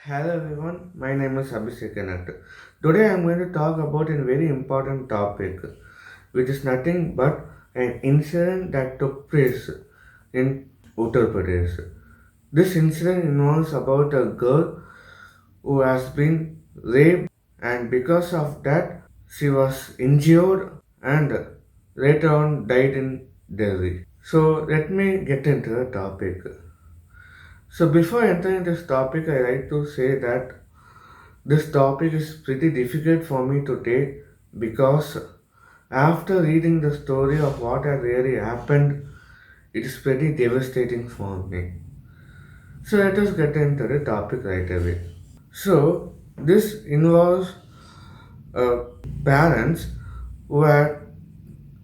Hello everyone, my name is Abhishek Anant. Today I am going to talk about a very important topic, which is nothing but an incident that took place in Uttar Pradesh. This incident involves about a girl who has been raped, and because of that she was injured and later on died in Delhi. So let me get into the topic. So before entering this topic, I like to say that this topic is pretty difficult for me to take because after reading the story of what had really happened, it is pretty devastating for me. So let us get into the topic right away. So this involves uh, parents who had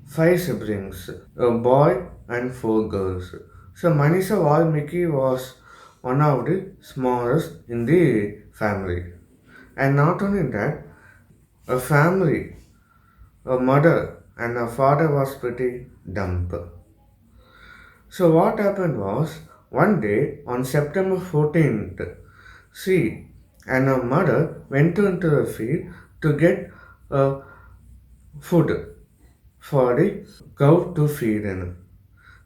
five siblings, a boy and four girls. So Manisha Valmiki was one of the smallest in the family. And not only that, a family, a mother and a father was pretty dumb. So what happened was one day on September 14th, she and her mother went into the field to get food for the cow to feed in.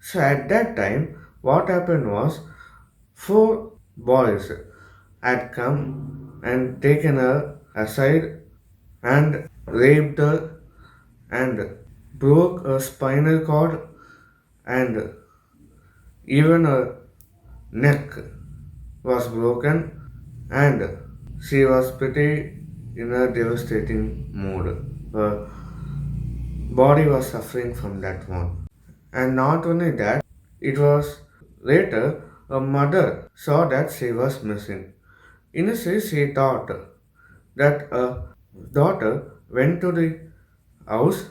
So at that time, what happened was four boys had come and taken her aside and raped her and broke a spinal cord and even her neck was broken and she was pretty in a devastating mood. Her body was suffering from that one. And not only that, it was later her mother saw that she was missing. Initially, she thought that her daughter went to the house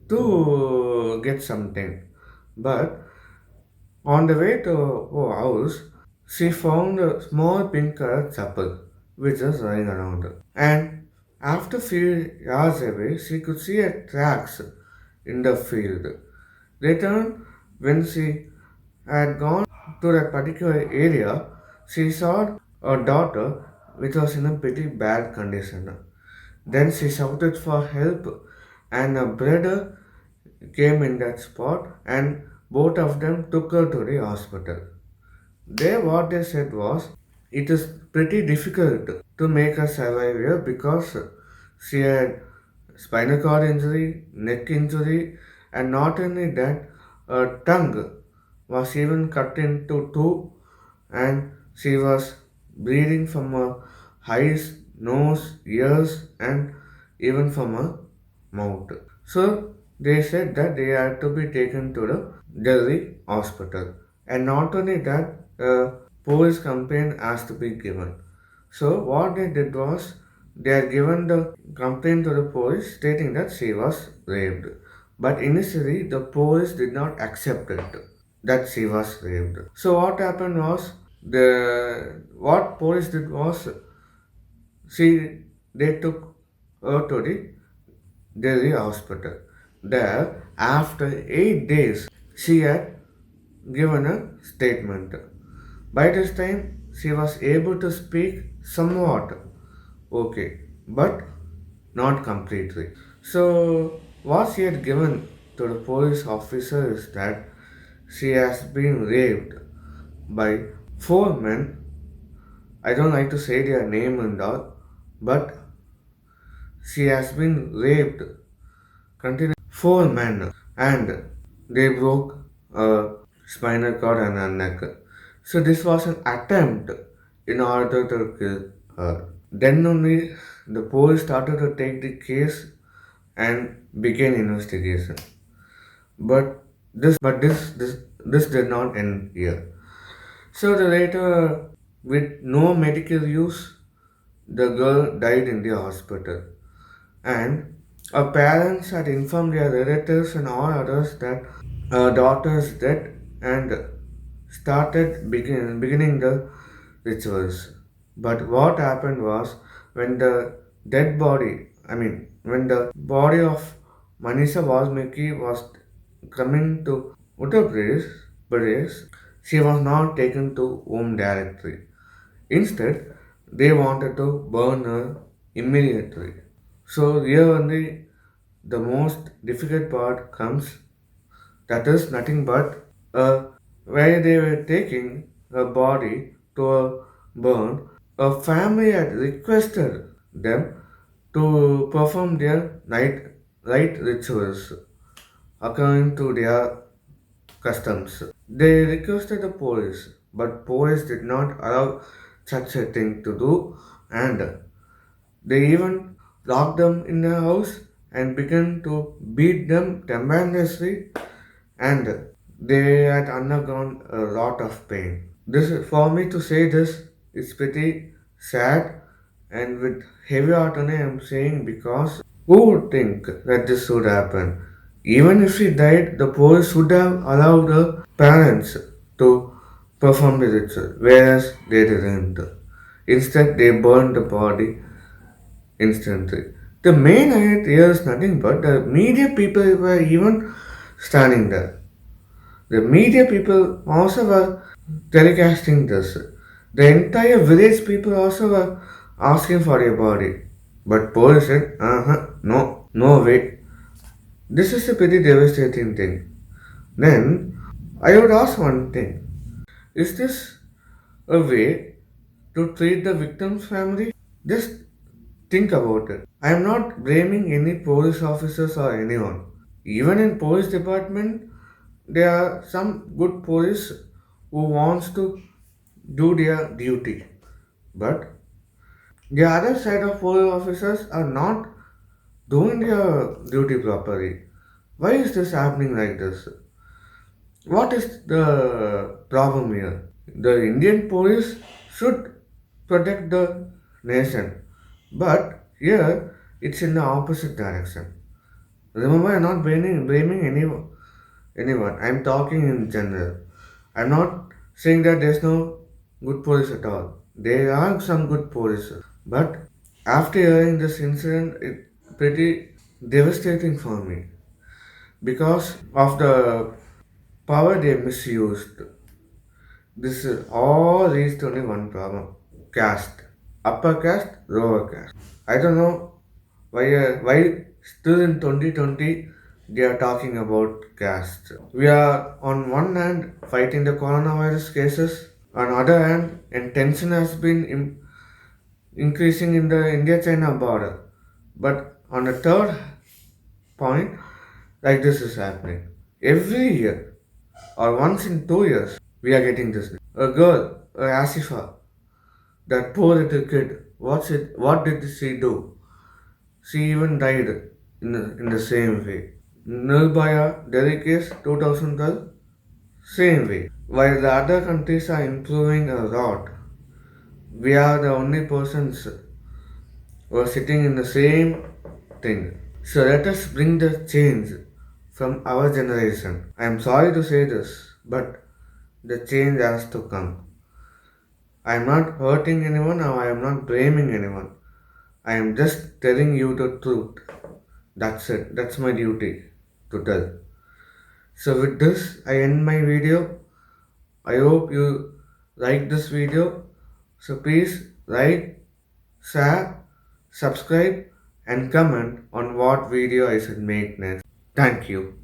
to get something. But on the way to her house, she found a small pink colored chapel which was lying around. And after few yards away, she could see a tracks in the field. Later, when she had gone to that particular area, she saw her daughter which was in a pretty bad condition. Then she shouted for help, and a brother came in that spot, and both of them took her to the hospital. There, what they said was, it is pretty difficult to make her survive here because she had spinal cord injury, neck injury, and not only that, her tongue was even cut into two, and she was bleeding from her eyes, nose, ears, and even from her mouth. So they said that they had to be taken to the Delhi hospital. And not only that, a police complaint has to be given. So what they did was they had given the complaint to the police stating that she was raped. But initially the police did not accept it that she was raped. So what happened was the what police did was she they took her to the Delhi hospital. There, after 8 days, she had given a statement. By this time, she was able to speak somewhat okay, but not completely. So, what she had given to the police officer is that she has been raped by four men. I don't like to say their name and all, but she has been raped continuously four men and they broke a spinal cord and her neck. So this was an attempt in order to kill her. Then only the police started to take the case and began investigation. But this did not end here. So the later, with no medical use, the girl died in the hospital. And her parents had informed their relatives and all others that her daughter is dead and started beginning the rituals. But what happened was when the dead body, when the body of Manisha Valmiki was coming to Pradesh, she was not taken to home directly. Instead, they wanted to burn her immediately. So here only the most difficult part comes, that is nothing but where they were taking her body to a burn. A family had requested them to perform their night rituals according to their customs. They requested the police, but police did not allow such a thing to do, and they even locked them in a house and began to beat them tremendously, and they had undergone a lot of pain. This for me to say this is pretty sad, and with heavy heart only I am saying, because who would think that this would happen? Even if she died, the police would have allowed her parents to perform the ritual, whereas they didn't. Instead, they burned the body instantly. The main highlight here is nothing but the media people were even standing there. The media people also were telecasting this. The entire village people also were asking for your body. But police said, no, no way. This is a pretty devastating thing. Then, I would ask one thing. Is this a way to treat the victim's family? Just think about it. I am not blaming any police officers or anyone. Even in police department, there are some good police who wants to do their duty. But the other side of police officers are not doing their duty properly. Why is this happening like this? What is the problem here? The Indian police should protect the nation, but here it's in the opposite direction. Remember, I'm not blaming anyone. I'm talking in general. I'm not saying that there's no good police at all. There are some good police, but after hearing this incident, it's pretty devastating for me because of the power they misused. This is all leads to only one problem: caste, upper caste, lower caste. I don't know why still in 2020 they are talking about caste. We are on one hand fighting the coronavirus cases, on other hand, and tension has been increasing in the India-China border. But on the third point, like this is happening every year or once in 2 years, we are getting this. A girl, Asifa, that poor little kid. What did she do? She even died in the same way. Nirbhaya, Delhi case 2012, same way. While the other countries are improving a lot, we are the only persons who are sitting in the same thing. So let us bring the change from our generation. I am sorry to say this, but the change has to come. I am not hurting anyone or I am not blaming anyone. I am just telling you the truth. That's it. That's my duty to tell. So with this, I end my video. I hope you like this video. So please like, share, subscribe and comment on what video I should make next. Thank you.